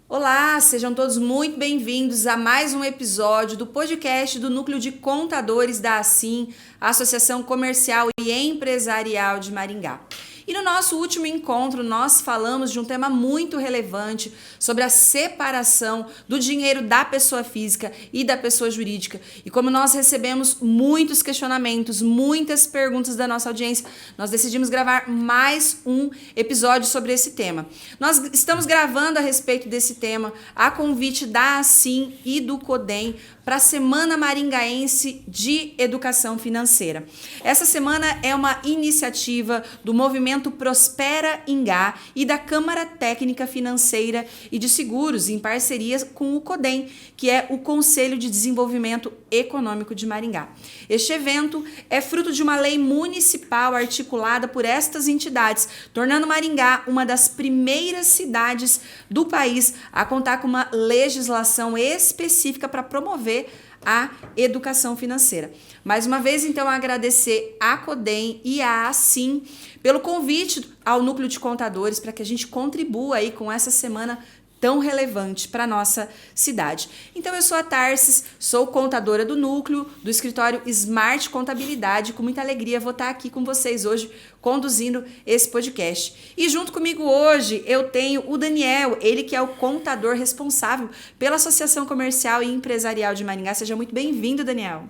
Olá, sejam todos muito bem-vindos a mais um episódio do podcast do Núcleo de Contadores da Assim, Associação Comercial e Empresarial de Maringá. E no nosso último encontro, nós falamos de um tema muito relevante sobre a separação do dinheiro da pessoa física e da pessoa jurídica. E como nós recebemos muitos questionamentos, muitas perguntas da nossa audiência, nós decidimos gravar mais um episódio sobre esse tema. Nós estamos gravando a respeito desse tema a convite da Assim e do CODEM para a Semana Maringaense de Educação Financeira. Essa semana é uma iniciativa do movimento Prospera Ingá e da Câmara Técnica Financeira e de Seguros, em parceria com o CODEM, que é o Conselho de Desenvolvimento Econômico de Maringá. Este evento é fruto de uma lei municipal articulada por estas entidades, tornando Maringá uma das primeiras cidades do país a contar com uma legislação específica para promover a educação financeira. Mais uma vez, então, agradecer à CODEM e à Assim pelo convite ao Núcleo de Contadores para que a gente contribua aí com essa semana tão relevante para a nossa cidade. Então, eu sou a Tarsis, sou contadora do Núcleo, do escritório Smart Contabilidade. Com muita alegria vou estar aqui com vocês hoje, conduzindo esse podcast. E junto comigo hoje eu tenho o Daniel, ele que é o contador responsável pela Associação Comercial e Empresarial de Maringá. Seja muito bem-vindo, Daniel.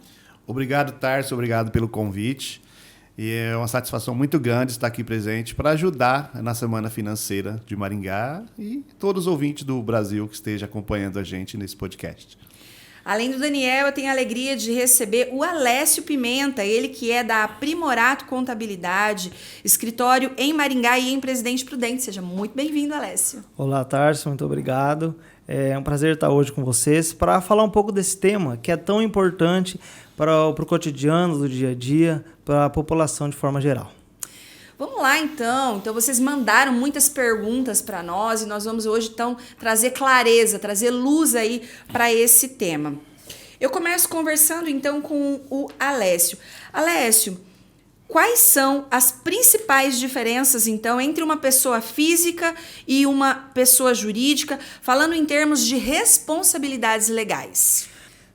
Obrigado, Tarsis, obrigado pelo convite. E é uma satisfação muito grande estar aqui presente para ajudar na Semana Financeira de Maringá e todos os ouvintes do Brasil que estejam acompanhando a gente nesse podcast. Além do Daniel, eu tenho a alegria de receber o Alessio Pimenta, ele que é da Aprimorato Contabilidade, escritório em Maringá e em Presidente Prudente. Seja muito bem-vindo, Alessio. Olá, Tarso, muito obrigado. É um prazer estar hoje com vocês para falar um pouco desse tema que é tão importante para o cotidiano, do dia a dia, para a população de forma geral. Vamos lá, então. Então, vocês mandaram muitas perguntas para nós e nós vamos hoje, então, trazer clareza, trazer luz aí para esse tema. Eu começo conversando, então, com o Alessio. Alessio, quais são as principais diferenças, então, entre uma pessoa física e uma pessoa jurídica, falando em termos de responsabilidades legais?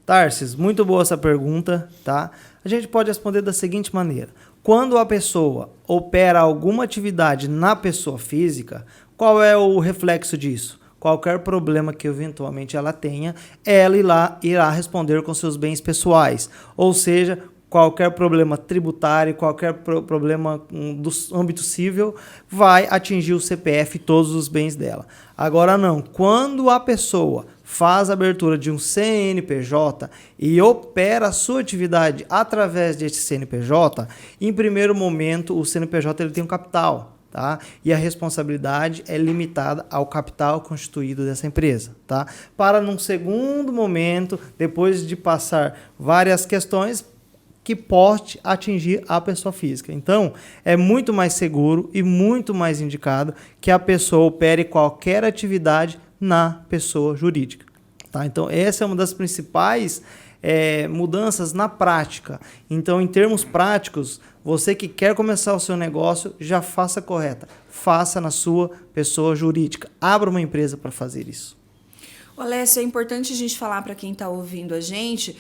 Tarsis, muito boa essa pergunta, tá? A gente pode responder da seguinte maneira. Quando a pessoa opera alguma atividade na pessoa física, qual é o reflexo disso? Qualquer problema que eventualmente ela tenha, ela irá responder com seus bens pessoais. Ou seja, qualquer problema tributário, qualquer problema do âmbito civil, vai atingir o CPF e todos os bens dela. Agora não, quando a pessoa faz a abertura de um CNPJ e opera a sua atividade através desse CNPJ, em primeiro momento o CNPJ ele tem um capital, tá? E a responsabilidade é limitada ao capital constituído dessa empresa, tá? Para num segundo momento, depois de passar várias questões, que pode atingir a pessoa física. Então, é muito mais seguro e muito mais indicado que a pessoa opere qualquer atividade na pessoa jurídica. Tá? Então, essa é uma das principais mudanças na prática. Então, em termos práticos, você que quer começar o seu negócio, já faça correta. Faça na sua pessoa jurídica. Abra uma empresa para fazer isso. Alessio, é importante a gente falar para quem está ouvindo a gente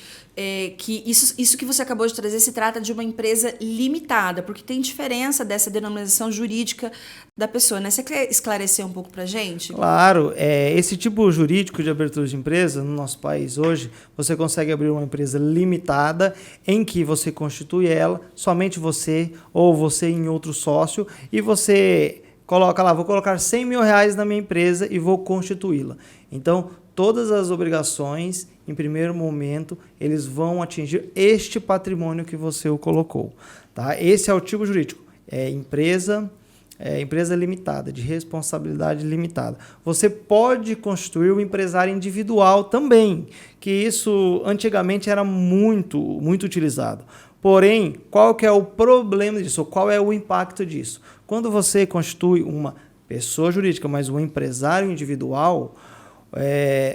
que isso que você acabou de trazer se trata de uma empresa limitada, porque tem diferença dessa denominação jurídica da pessoa, né? Você quer esclarecer um pouco para a gente? Claro, esse tipo jurídico de abertura de empresa, no nosso país hoje, você consegue abrir uma empresa limitada em que você constitui ela, somente você ou você em outro sócio, e você coloca lá, vou colocar R$100 mil na minha empresa e vou constituí-la. Então, todas as obrigações, em primeiro momento, eles vão atingir este patrimônio que você o colocou. Tá? Esse é o tipo jurídico. Empresa limitada, de responsabilidade limitada. Você pode constituir o empresário individual também, que isso antigamente era muito, muito utilizado. Porém, qual que é o problema disso? Qual é o impacto disso? Quando você constitui uma pessoa jurídica, mas um empresário individual,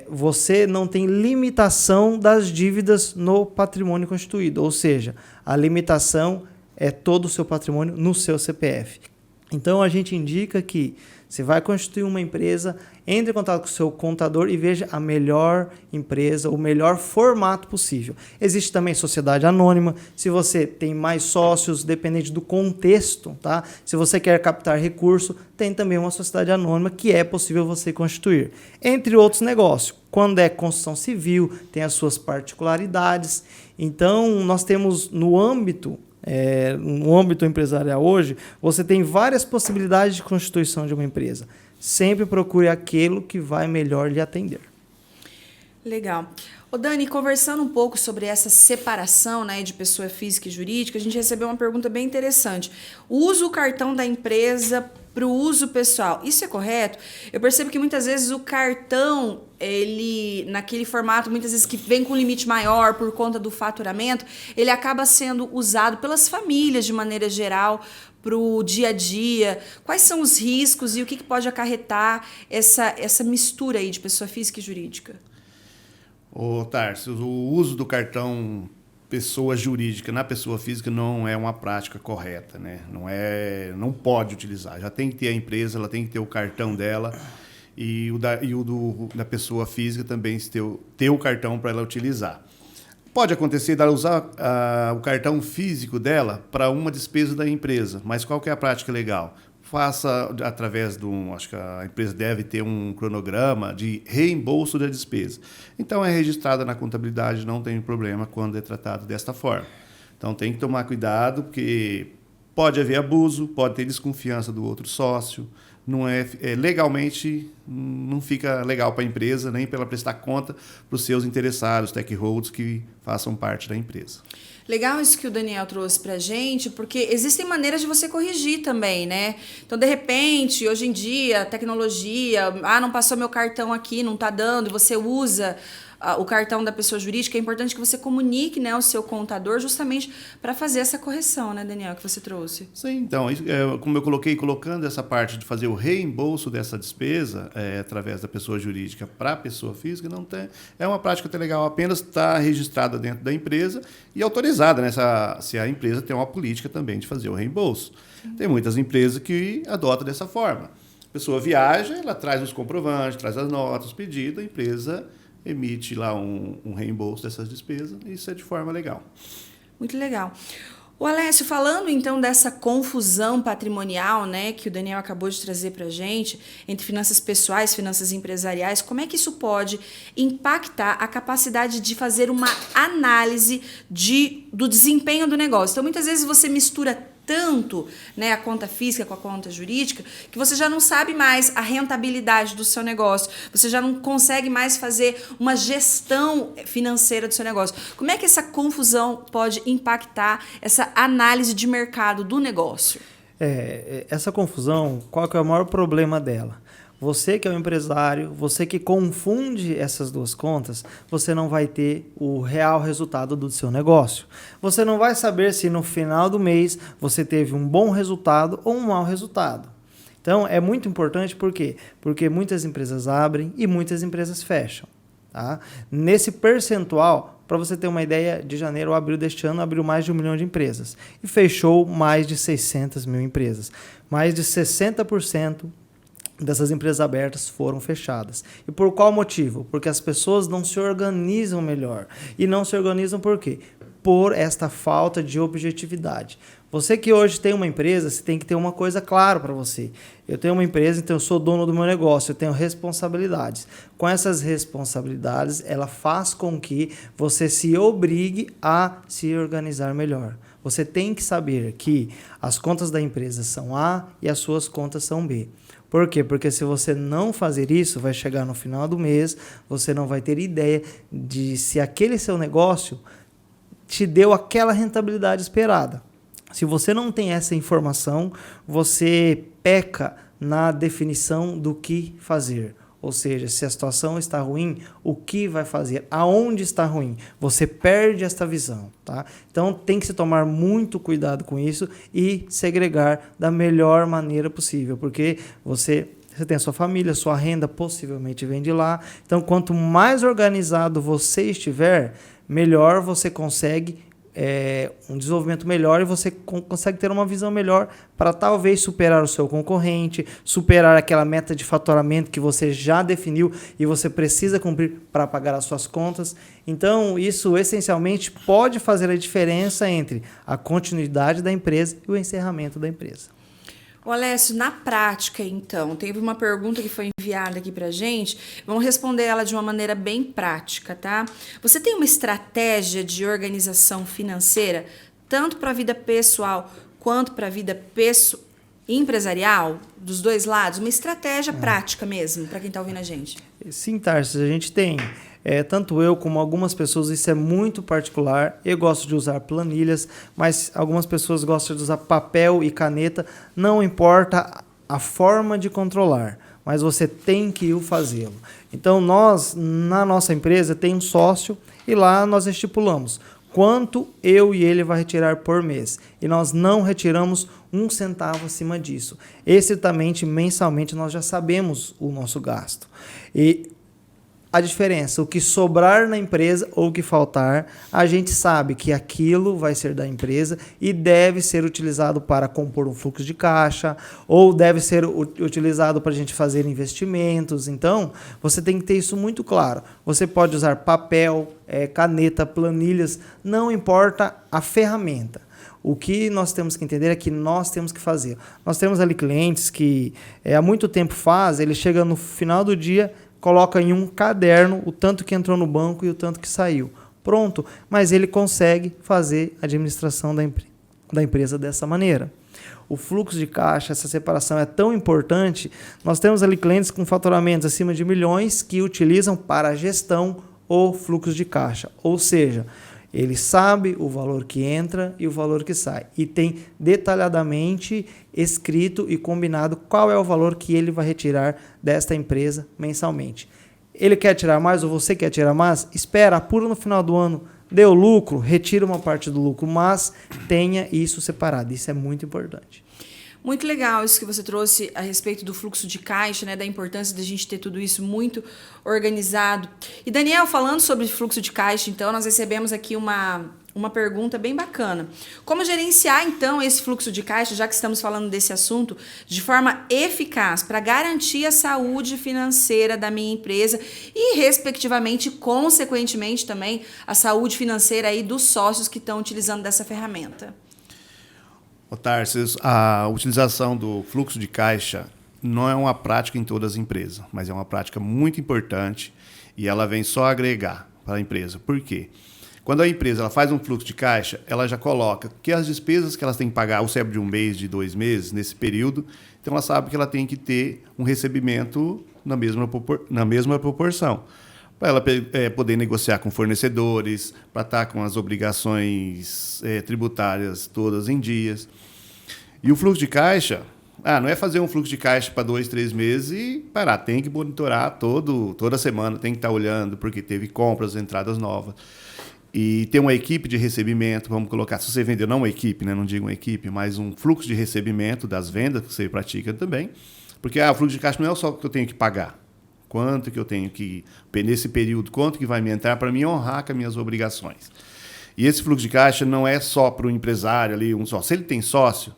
você não tem limitação das dívidas no patrimônio constituído, ou seja, a limitação é todo o seu patrimônio no seu CPF. Então, a gente indica que Você vai constituir uma empresa, entre em contato com o seu contador e veja a melhor empresa, o melhor formato possível. Existe também sociedade anônima, se você tem mais sócios, dependente do contexto, tá? Se você quer captar recurso, tem também uma sociedade anônima que é possível você constituir. Entre outros negócios, quando é construção civil, tem as suas particularidades. Então, nós temos no âmbito empresarial hoje, você tem várias possibilidades de constituição de uma empresa. Sempre procure aquilo que vai melhor lhe atender. Legal. Ô Dani, conversando um pouco sobre essa separação, né, de pessoa física e jurídica, a gente recebeu uma pergunta bem interessante. Usa o cartão da empresa para o uso pessoal. Isso é correto? Eu percebo que muitas vezes o cartão, ele naquele formato, muitas vezes que vem com limite maior por conta do faturamento, ele acaba sendo usado pelas famílias de maneira geral para o dia a dia. Quais são os riscos e o que pode acarretar essa mistura aí de pessoa física e jurídica? Ô, Tarso, o uso do cartão pessoa jurídica na pessoa física não é uma prática correta, né? Não pode utilizar. Já tem que ter a empresa, ela tem que ter o cartão dela e da pessoa física também ter o cartão para ela utilizar. Pode acontecer dela usar o cartão físico dela para uma despesa da empresa, mas qual que é a prática legal? Faça através acho que a empresa deve ter um cronograma de reembolso da despesa. Então é registrada na contabilidade, não tem problema quando é tratado desta forma. Então tem que tomar cuidado, porque pode haver abuso, pode ter desconfiança do outro sócio, legalmente não fica legal para a empresa, nem para ela prestar conta para os seus interessados, stakeholders que façam parte da empresa. Legal isso que o Daniel trouxe pra gente, porque existem maneiras de você corrigir também, né? Então, de repente, hoje em dia, tecnologia, não passou meu cartão aqui, não tá dando, e você usa o cartão da pessoa jurídica, é importante que você comunique, né, ao seu contador justamente para fazer essa correção, né, Daniel, que você trouxe. Sim, então, como eu colocando essa parte de fazer o reembolso dessa despesa através da pessoa jurídica para a pessoa física, é uma prática até legal, apenas está registrada dentro da empresa e autorizada, né, se a empresa tem uma política também de fazer o reembolso. Sim. Tem muitas empresas que adotam dessa forma. A pessoa viaja, ela traz os comprovantes, traz as notas, os pedidos, a empresa emite lá um reembolso dessas despesas, e isso é de forma legal. Muito legal. O Alessio, falando então dessa confusão patrimonial, né, que o Daniel acabou de trazer para a gente, entre finanças pessoais e finanças empresariais, como é que isso pode impactar a capacidade de fazer uma análise do desempenho do negócio? Então, muitas vezes você mistura tanto, né, a conta física com a conta jurídica, que você já não sabe mais a rentabilidade do seu negócio, você já não consegue mais fazer uma gestão financeira do seu negócio. Como é que essa confusão pode impactar essa análise de mercado do negócio? Essa confusão, qual que é o maior problema dela? Você que é o empresário, você que confunde essas duas contas, você não vai ter o real resultado do seu negócio. Você não vai saber se no final do mês você teve um bom resultado ou um mau resultado. Então, é muito importante, por quê? Porque muitas empresas abrem e muitas empresas fecham. Tá? Nesse percentual, para você ter uma ideia, de janeiro a abril deste ano, abriu mais de 1 milhão de empresas e fechou mais de 600 mil empresas. Mais de 60% dessas empresas abertas foram fechadas. E por qual motivo? Porque as pessoas não se organizam melhor. E não se organizam por quê? Por esta falta de objetividade. Você que hoje tem uma empresa, você tem que ter uma coisa clara para você. Eu tenho uma empresa, então eu sou dono do meu negócio, eu tenho responsabilidades. Com essas responsabilidades, ela faz com que você se obrigue a se organizar melhor. Você tem que saber que as contas da empresa são A e as suas contas são B. Por quê? Porque se você não fazer isso, vai chegar no final do mês, você não vai ter ideia de se aquele seu negócio te deu aquela rentabilidade esperada. Se você não tem essa informação, você peca na definição do que fazer. Ou seja, se a situação está ruim, o que vai fazer? Aonde está ruim? Você perde esta visão, tá? Então, tem que se tomar muito cuidado com isso e segregar da melhor maneira possível, porque você tem a sua família, sua renda possivelmente vem de lá. Então, quanto mais organizado você estiver, melhor você consegue um desenvolvimento melhor e você consegue ter uma visão melhor para talvez superar o seu concorrente, superar aquela meta de faturamento que você já definiu e você precisa cumprir para pagar as suas contas. Então, isso essencialmente pode fazer a diferença entre a continuidade da empresa e o encerramento da empresa. O Alessio, na prática, então, teve uma pergunta que foi enviada aqui pra gente. Vamos responder ela de uma maneira bem prática, tá? Você tem uma estratégia de organização financeira, tanto para a vida pessoal quanto para a vida empresarial, dos dois lados? Uma estratégia prática mesmo, para quem está ouvindo a gente. Sim, Tarsis, a gente tem. Tanto eu como algumas pessoas, isso é muito particular. Eu gosto de usar planilhas, mas algumas pessoas gostam de usar papel e caneta. Não importa a forma de controlar, mas você tem que fazê-lo. Então, nós, na nossa empresa, tem um sócio e lá nós estipulamos quanto eu e ele vai retirar por mês. E nós não retiramos um centavo acima disso. Estritamente, mensalmente, nós já sabemos o nosso gasto. E a diferença, o que sobrar na empresa ou o que faltar, a gente sabe que aquilo vai ser da empresa e deve ser utilizado para compor um fluxo de caixa ou deve ser utilizado para a gente fazer investimentos. Então, você tem que ter isso muito claro. Você pode usar papel, caneta, planilhas, não importa a ferramenta. O que nós temos que entender é que nós temos que fazer. Nós temos ali clientes que há muito tempo ele chega no final do dia, coloca em um caderno o tanto que entrou no banco e o tanto que saiu. Pronto, mas ele consegue fazer a administração da empresa dessa maneira. O fluxo de caixa, essa separação é tão importante. Nós temos ali clientes com faturamentos acima de milhões que utilizam para a gestão o fluxo de caixa. Ou seja, ele sabe o valor que entra e o valor que sai. E tem detalhadamente escrito e combinado qual é o valor que ele vai retirar desta empresa mensalmente. Ele quer tirar mais ou você quer tirar mais? Espera, apura no final do ano. Deu lucro, retira uma parte do lucro, mas tenha isso separado. Isso é muito importante. Muito legal isso que você trouxe a respeito do fluxo de caixa, né, da importância de a gente ter tudo isso muito organizado. E Daniel, falando sobre fluxo de caixa, então, nós recebemos aqui uma pergunta bem bacana. Como gerenciar, então, esse fluxo de caixa, já que estamos falando desse assunto, de forma eficaz para garantir a saúde financeira da minha empresa e, respectivamente, consequentemente também, a saúde financeira aí dos sócios que estão utilizando dessa ferramenta? Tarsis, a utilização do fluxo de caixa não é uma prática em todas as empresas, mas é uma prática muito importante e ela vem só agregar para a empresa. Por quê? Quando a empresa ela faz um fluxo de caixa, ela já coloca que as despesas que elas têm que pagar, ou seja, de um mês, de 2 meses, nesse período, então ela sabe que ela tem que ter um recebimento na mesma proporção. Para ela poder negociar com fornecedores, para estar com as obrigações tributárias todas em dias. E o fluxo de caixa, não é fazer um fluxo de caixa para 2, 3 meses e parar. Tem que monitorar toda semana, tem que estar olhando, porque teve compras, entradas novas. E ter uma equipe de recebimento, vamos colocar, se você vendeu, não uma equipe, né, não digo uma equipe, mas um fluxo de recebimento das vendas que você pratica também. Porque o fluxo de caixa não é só o que eu tenho que pagar. Quanto que eu tenho que, nesse período, quanto que vai me entrar para me honrar com as minhas obrigações. E esse fluxo de caixa não é só para o empresário ali, um só. Se ele tem sócio,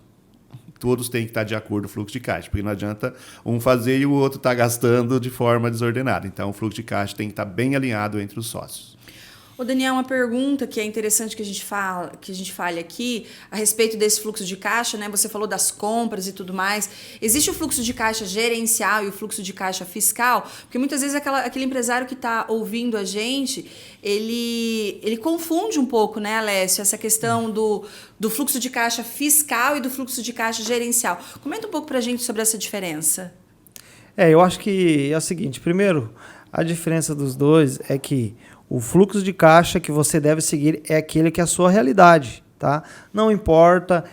todos têm que estar de acordo com o fluxo de caixa, porque não adianta um fazer e o outro estar gastando de forma desordenada. Então, o fluxo de caixa tem que estar bem alinhado entre os sócios. Ô Daniel, uma pergunta que é interessante que a gente fale aqui a respeito desse fluxo de caixa, né? Você falou das compras e tudo mais. Existe o fluxo de caixa gerencial e o fluxo de caixa fiscal? Porque muitas vezes aquele empresário que está ouvindo a gente, ele confunde um pouco, né, Alessio, essa questão do fluxo de caixa fiscal e do fluxo de caixa gerencial. Comenta um pouco para a gente sobre essa diferença. Eu acho que é o seguinte. Primeiro, a diferença dos dois é que o fluxo de caixa que você deve seguir é aquele que é a sua realidade, tá? Não importa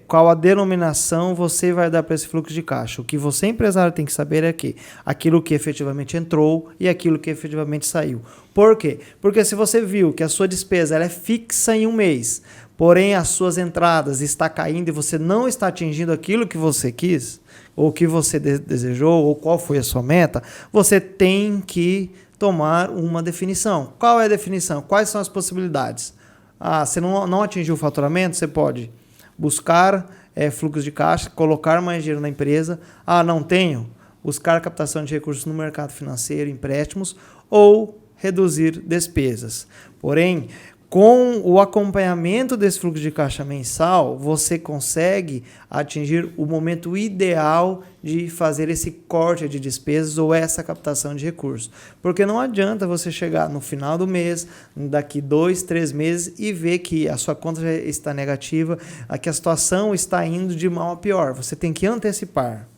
qual a denominação você vai dar para esse fluxo de caixa. O que você, empresário, tem que saber é que aquilo que efetivamente entrou e aquilo que efetivamente saiu. Por quê? Porque se você viu que a sua despesa ela é fixa em um mês, porém as suas entradas estão caindo e você não está atingindo aquilo que você quis, ou que você desejou, ou qual foi a sua meta, você tem que tomar uma definição. Qual é a definição? Quais são as possibilidades? você não atingiu o faturamento, você pode buscar fluxo de caixa, colocar mais dinheiro na empresa. Não tenho? Buscar captação de recursos no mercado financeiro, empréstimos ou reduzir despesas. Porém, com o acompanhamento desse fluxo de caixa mensal, você consegue atingir o momento ideal de fazer esse corte de despesas ou essa captação de recursos. Porque não adianta você chegar no final do mês, daqui 2, 3 meses, e ver que a sua conta já está negativa, que a situação está indo de mal a pior. Você tem que antecipar.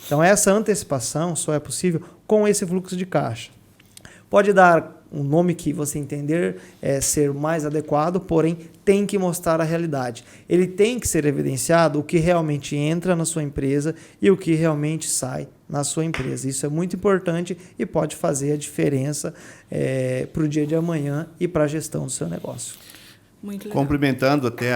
Então, essa antecipação só é possível com esse fluxo de caixa. Pode dar um nome que você entender ser mais adequado, porém tem que mostrar a realidade. Ele tem que ser evidenciado o que realmente entra na sua empresa e o que realmente sai na sua empresa. Isso é muito importante e pode fazer a diferença para o dia de amanhã e para a gestão do seu negócio. Muito legal. Complementando até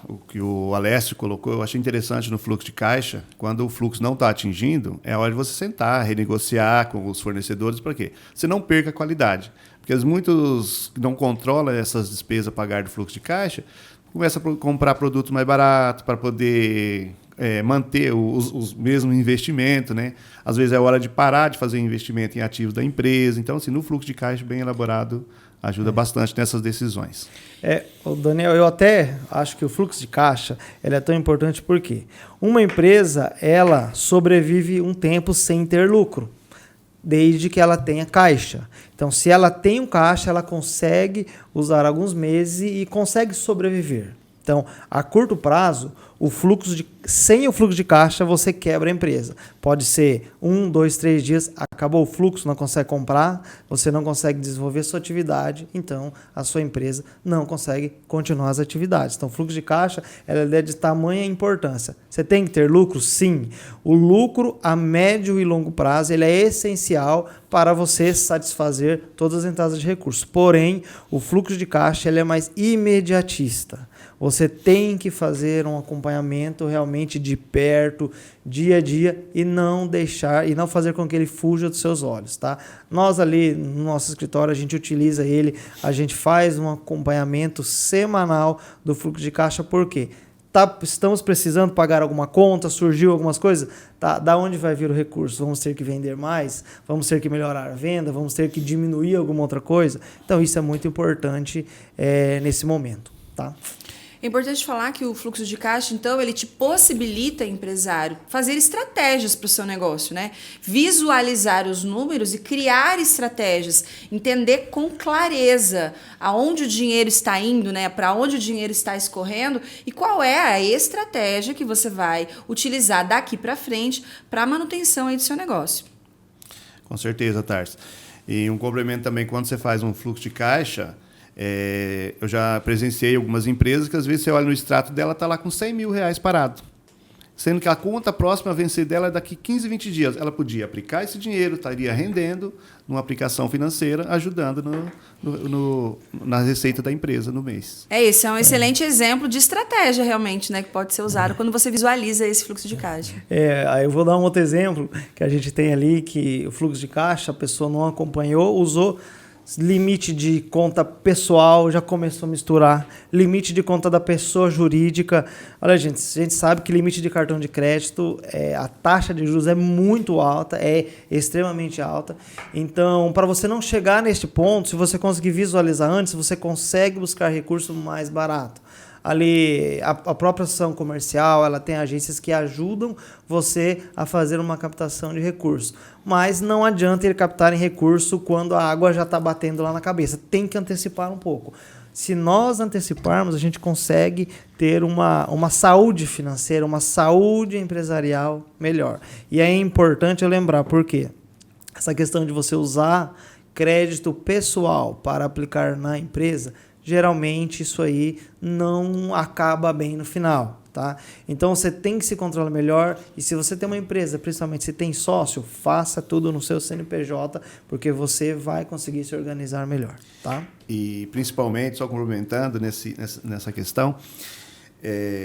o que o Alessio colocou, eu achei interessante no fluxo de caixa, quando o fluxo não está atingindo, é hora de você sentar, renegociar com os fornecedores, para quê? Você não perca a qualidade. Porque muitos que não controlam essas despesas a pagar do fluxo de caixa, começam a comprar produtos mais baratos para poder manter os mesmos investimentos, né? Às vezes é hora de parar de fazer investimento em ativos da empresa. Então, assim, no fluxo de caixa bem elaborado, ajuda bastante nessas decisões. Daniel, eu até acho que o fluxo de caixa ele é tão importante porque uma empresa ela sobrevive um tempo sem ter lucro, desde que ela tenha caixa. Então, se ela tem um caixa, ela consegue usar alguns meses e consegue sobreviver. Então, a curto prazo, sem o fluxo de caixa, você quebra a empresa. Pode ser 1, 2, 3 dias, acabou o fluxo, não consegue comprar, você não consegue desenvolver sua atividade, então a sua empresa não consegue continuar as atividades. Então, o fluxo de caixa ela é de tamanha importância. Você tem que ter lucro? Sim. O lucro a médio e longo prazo ele é essencial para você satisfazer todas as entradas de recursos. Porém, o fluxo de caixa ele é mais imediatista. Você tem que fazer um acompanhamento realmente de perto, dia a dia, e não fazer com que ele fuja dos seus olhos, tá? Nós ali no nosso escritório, a gente utiliza ele, a gente faz um acompanhamento semanal do fluxo de caixa, por quê? Estamos precisando pagar alguma conta, surgiu algumas coisas, da onde vai vir o recurso? Vamos ter que vender mais? Vamos ter que melhorar a venda? Vamos ter que diminuir alguma outra coisa? Então, isso é muito importante nesse momento, tá? É importante falar que o fluxo de caixa, então, ele te possibilita, empresário, fazer estratégias para o seu negócio, né? Visualizar os números e criar estratégias, entender com clareza aonde o dinheiro está indo, né? Para onde o dinheiro está escorrendo e qual é a estratégia que você vai utilizar daqui para frente para a manutenção aí do seu negócio. Com certeza, Tarso. E um complemento também, quando você faz um fluxo de caixa, eu já presenciei algumas empresas que às vezes você olha no extrato dela, está lá com R$100 mil parado. Sendo que a conta próxima a vencer dela é daqui 15, 20 dias. Ela podia aplicar esse dinheiro, estaria rendendo numa aplicação financeira, ajudando na receita da empresa no mês. Esse é um excelente exemplo de estratégia realmente, né, que pode ser usado quando você visualiza esse fluxo de caixa. Aí eu vou dar um outro exemplo que a gente tem ali, que o fluxo de caixa, a pessoa não acompanhou, usou limite de conta pessoal, já começou a misturar, limite de conta da pessoa jurídica. Olha, gente, a gente sabe que limite de cartão de crédito, a taxa de juros é muito alta, é extremamente alta. Então, para você não chegar neste ponto, se você conseguir visualizar antes, você consegue buscar recurso mais barato. Ali, a própria associação comercial, ela tem agências que ajudam você a fazer uma captação de recursos. Mas não adianta ele captar em recurso quando a água já está batendo lá na cabeça. Tem que antecipar um pouco. Se nós anteciparmos, a gente consegue ter uma saúde financeira, uma saúde empresarial melhor. E é importante eu lembrar, por quê? Essa questão de você usar crédito pessoal para aplicar na empresa, geralmente isso aí não acaba bem no final, tá? Então você tem que se controlar melhor, e se você tem uma empresa, principalmente se tem sócio, faça tudo no seu CNPJ, porque você vai conseguir se organizar melhor, tá? E principalmente, só complementando nessa questão,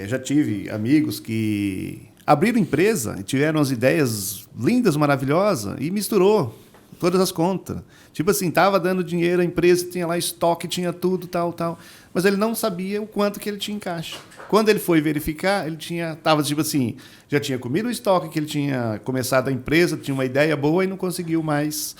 já tive amigos que abriram empresa e tiveram as ideias lindas, maravilhosas, e misturou todas as contas. Tipo assim, estava dando dinheiro, a empresa tinha lá estoque, tinha tudo, tal. Mas ele não sabia o quanto que ele tinha em caixa. Quando ele foi verificar, ele estava tipo assim, já tinha comido o estoque que ele tinha começado a empresa, tinha uma ideia boa e não conseguiu mais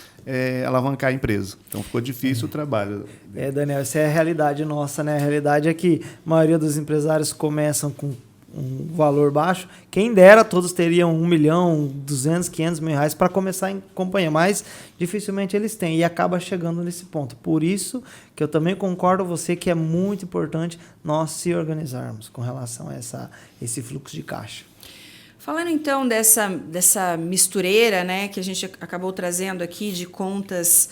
alavancar a empresa. Então ficou difícil o trabalho. Daniel, essa é a realidade nossa, né? A realidade é que a maioria dos empresários começam com um valor baixo. Quem dera, todos teriam 1 milhão, 200, 500 mil reais para começar a companhia, mas dificilmente eles têm e acaba chegando nesse ponto. Por isso que eu também concordo com você que é muito importante nós se organizarmos com relação a esse fluxo de caixa. Falando então dessa mistureira, né, que a gente acabou trazendo aqui de contas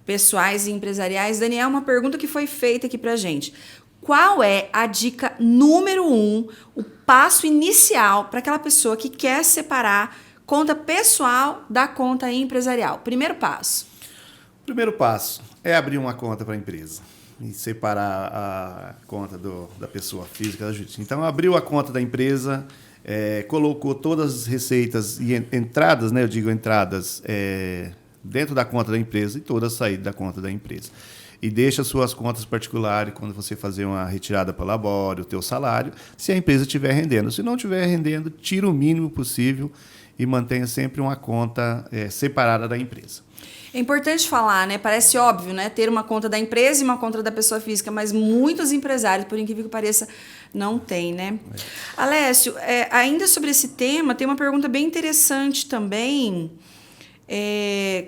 pessoais e empresariais, Daniel, uma pergunta que foi feita aqui para a gente. Qual é a dica número 1, o passo inicial para aquela pessoa que quer separar conta pessoal da conta empresarial? Primeiro passo. Primeiro passo é abrir uma conta para a empresa e separar a conta da pessoa física da justiça. Então, abriu a conta da empresa, colocou todas as receitas e entradas, né, eu digo entradas, dentro da conta da empresa e todas saídas da conta da empresa. E deixa suas contas particulares quando você fazer uma retirada para o labore, o teu salário, se a empresa estiver rendendo. Se não estiver rendendo, tira o mínimo possível e mantenha sempre uma conta separada da empresa. É importante falar, né? Parece óbvio, né? Ter uma conta da empresa e uma conta da pessoa física, mas muitos empresários, por incrível que pareça, não têm, né? Alessio, ainda sobre esse tema, tem uma pergunta bem interessante também.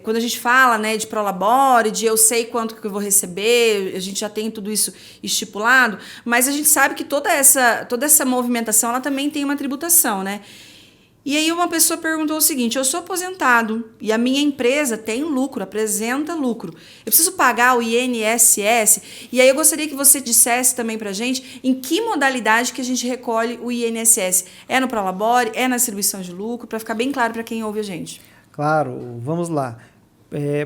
Quando a gente fala, né, de prolabore, de eu sei quanto que eu vou receber, a gente já tem tudo isso estipulado, mas a gente sabe que toda essa movimentação ela também tem uma tributação, né? E aí uma pessoa perguntou o seguinte: eu sou aposentado e a minha empresa tem lucro, apresenta lucro. Eu preciso pagar o INSS? E aí eu gostaria que você dissesse também pra gente em que modalidade que a gente recolhe o INSS. É no prolabore? É na distribuição de lucro? Para ficar bem claro para quem ouve a gente. Claro, vamos lá.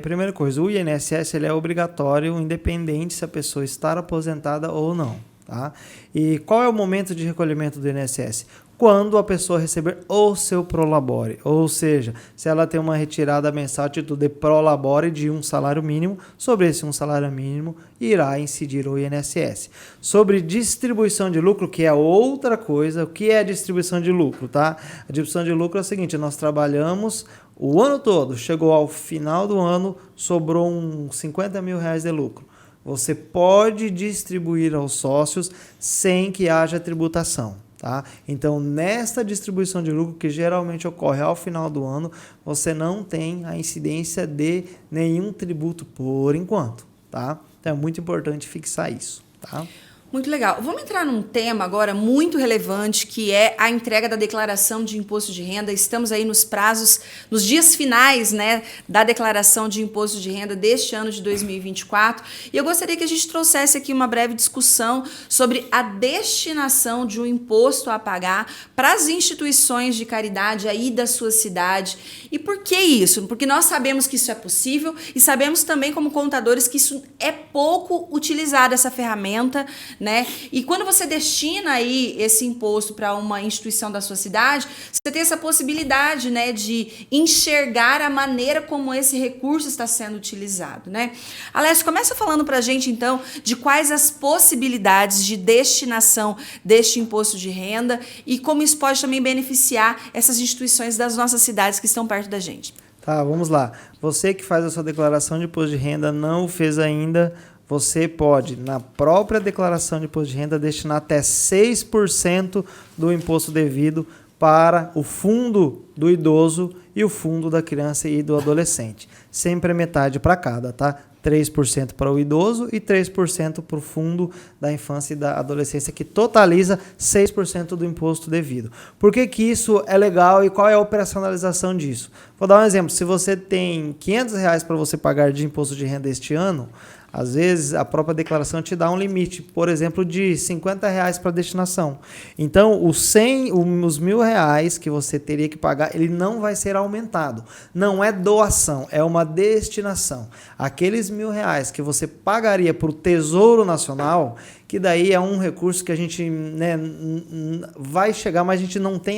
Primeira coisa, o INSS ele é obrigatório, independente se a pessoa está aposentada ou não. Tá? E qual é o momento de recolhimento do INSS? Quando a pessoa receber o seu prolabore, ou seja, se ela tem uma retirada mensal a título de prolabore de um salário mínimo, sobre esse um salário mínimo irá incidir o INSS. Sobre distribuição de lucro, que é outra coisa, o que é distribuição de lucro? Tá? A distribuição de lucro é o seguinte: nós trabalhamos o ano todo, chegou ao final do ano, sobrou uns 50 mil reais de lucro. Você pode distribuir aos sócios sem que haja tributação. Tá? Então, nesta distribuição de lucro, que geralmente ocorre ao final do ano, você não tem a incidência de nenhum tributo por enquanto. Tá? Então, é muito importante fixar isso. Tá? Muito legal. Vamos entrar num tema agora muito relevante, que é a entrega da declaração de imposto de renda. Estamos aí nos prazos, nos dias finais, né, da declaração de imposto de renda deste ano de 2024. E eu gostaria que a gente trouxesse aqui uma breve discussão sobre a destinação de um imposto a pagar para as instituições de caridade aí da sua cidade. E por que isso? Porque nós sabemos que isso é possível e sabemos também, como contadores, que isso é pouco utilizado, essa ferramenta, né? E quando você destina aí esse imposto para uma instituição da sua cidade, você tem essa possibilidade, né, de enxergar a maneira como esse recurso está sendo utilizado, né? Alessio, começa falando para a gente, então, de quais as possibilidades de destinação deste imposto de renda e como isso pode também beneficiar essas instituições das nossas cidades que estão perto da gente. Tá, vamos lá. Você que faz a sua declaração de imposto de renda, não o fez ainda, você pode, na própria declaração de imposto de renda, destinar até 6% do imposto devido para o fundo do idoso e o fundo da criança e do adolescente. Sempre metade para cada, tá? 3% para o idoso e 3% para o fundo da infância e da adolescência, que totaliza 6% do imposto devido. Por que que isso é legal e qual é a operacionalização disso? Vou dar um exemplo. Se você tem R$500 para você pagar de imposto de renda este ano, às vezes a própria declaração te dá um limite, por exemplo, de R$50 para destinação. Então, os R$1.000 que você teria que pagar, ele não vai ser aumentado. Não é doação, é uma destinação. Aqueles R$1.000 que você pagaria para o Tesouro Nacional, que daí é um recurso que a gente, né, vai chegar, mas a gente não tem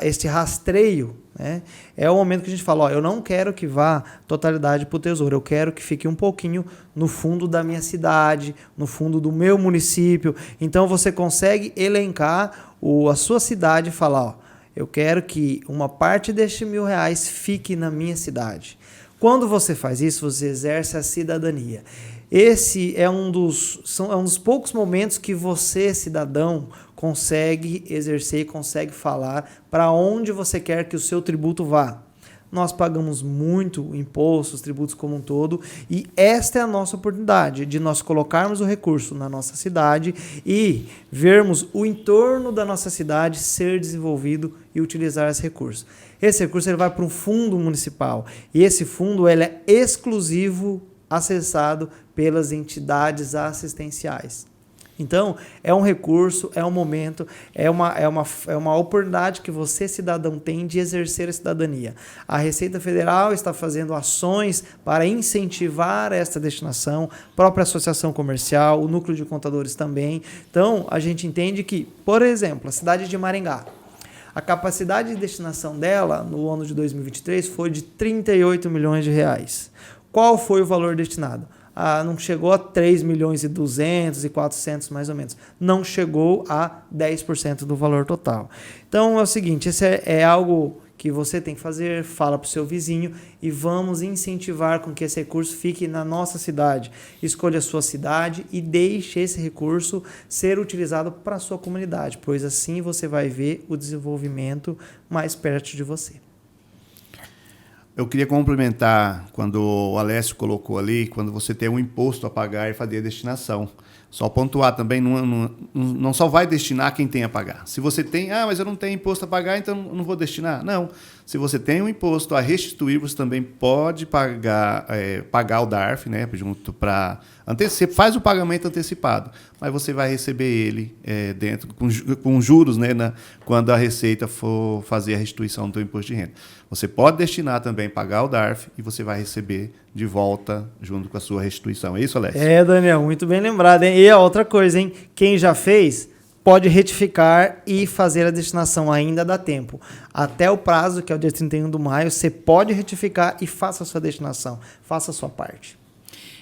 este rastreio, né? É o momento que a gente fala, ó, eu não quero que vá totalidade para o Tesouro, eu quero que fique um pouquinho no fundo da minha cidade, no fundo do meu município. Então você consegue elencar a sua cidade e falar, ó, eu quero que uma parte destes R$1.000 fique na minha cidade. Quando você faz isso, você exerce a cidadania. Esse é um dos poucos momentos que você, cidadão, consegue exercer e consegue falar para onde você quer que o seu tributo vá. Nós pagamos muito impostos, tributos como um todo, e esta é a nossa oportunidade de nós colocarmos o recurso na nossa cidade e vermos o entorno da nossa cidade ser desenvolvido e utilizar esse recurso. Esse recurso ele vai para um fundo municipal e esse fundo ele é exclusivo, acessado pelas entidades assistenciais. Então, é um recurso, é um momento, é uma oportunidade que você, cidadão, tem de exercer a cidadania. A Receita Federal está fazendo ações para incentivar esta destinação, a própria associação comercial, o núcleo de contadores também. Então, a gente entende que, por exemplo, a cidade de Maringá, a capacidade de destinação dela no ano de 2023 foi de R$38 milhões. Qual foi o valor destinado? Não chegou a 3.200.000 e 400 mais ou menos. Não chegou a 10% do valor total. Então é o seguinte, esse é algo que você tem que fazer, fala para o seu vizinho e vamos incentivar com que esse recurso fique na nossa cidade. Escolha a sua cidade e deixe esse recurso ser utilizado para a sua comunidade, pois assim você vai ver o desenvolvimento mais perto de você. Eu queria complementar quando o Alessio colocou ali, quando você tem um imposto a pagar e fazer a destinação. Só pontuar também, não só vai destinar quem tem a pagar. Se você tem, mas eu não tenho imposto a pagar, então não vou destinar. Não. Se você tem um imposto a restituir, você também pode pagar o DARF, né, junto para faz o pagamento antecipado, mas você vai receber ele dentro com juros, né, quando a Receita for fazer a restituição do seu imposto de renda. Você pode destinar também, pagar o DARF e você vai receber de volta junto com a sua restituição. É isso, Alessio? Daniel, muito bem lembrado, hein? E a outra coisa, hein? Quem já fez pode retificar e fazer a destinação, ainda dá tempo. Até o prazo, que é o dia 31 de maio, você pode retificar e faça a sua destinação, faça a sua parte.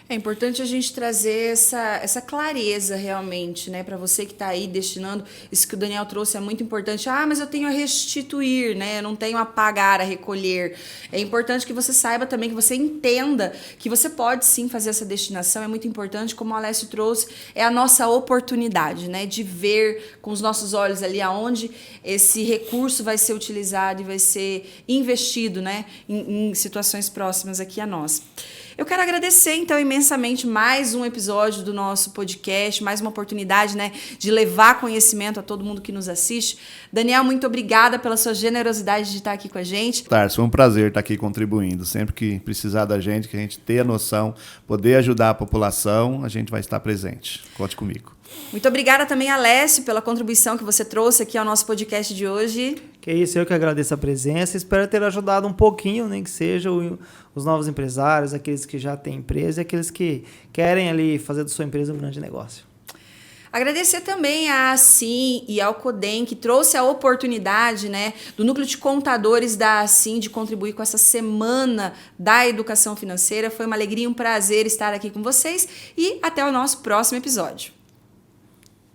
É importante a gente trazer essa clareza realmente, né, para você que está aí destinando. Isso que o Daniel trouxe é muito importante. Mas eu tenho a restituir, né? Eu não tenho a pagar, a recolher. É importante que você saiba também, que você entenda que você pode sim fazer essa destinação. É muito importante, como o Alessio trouxe, é a nossa oportunidade, né, de ver com os nossos olhos ali aonde esse recurso vai ser utilizado e vai ser investido, né, em situações próximas aqui a nós. Eu quero agradecer, então, imensamente mais um episódio do nosso podcast, mais uma oportunidade, né, de levar conhecimento a todo mundo que nos assiste. Daniel, muito obrigada pela sua generosidade de estar aqui com a gente. Tarso, foi um prazer estar aqui contribuindo. Sempre que precisar da gente, que a gente tenha noção, poder ajudar a população, a gente vai estar presente. Conte comigo. Muito obrigada também, Alessio, pela contribuição que você trouxe aqui ao nosso podcast de hoje. Que isso, eu que agradeço a presença. Espero ter ajudado um pouquinho, nem que seja os novos empresários, aqueles que já têm empresa e aqueles que querem ali fazer da sua empresa um grande negócio. Agradecer também à Assim e ao Codem, que trouxe a oportunidade, né, do Núcleo de Contadores da Assim de contribuir com essa Semana da Educação Financeira. Foi uma alegria e um prazer estar aqui com vocês e até o nosso próximo episódio.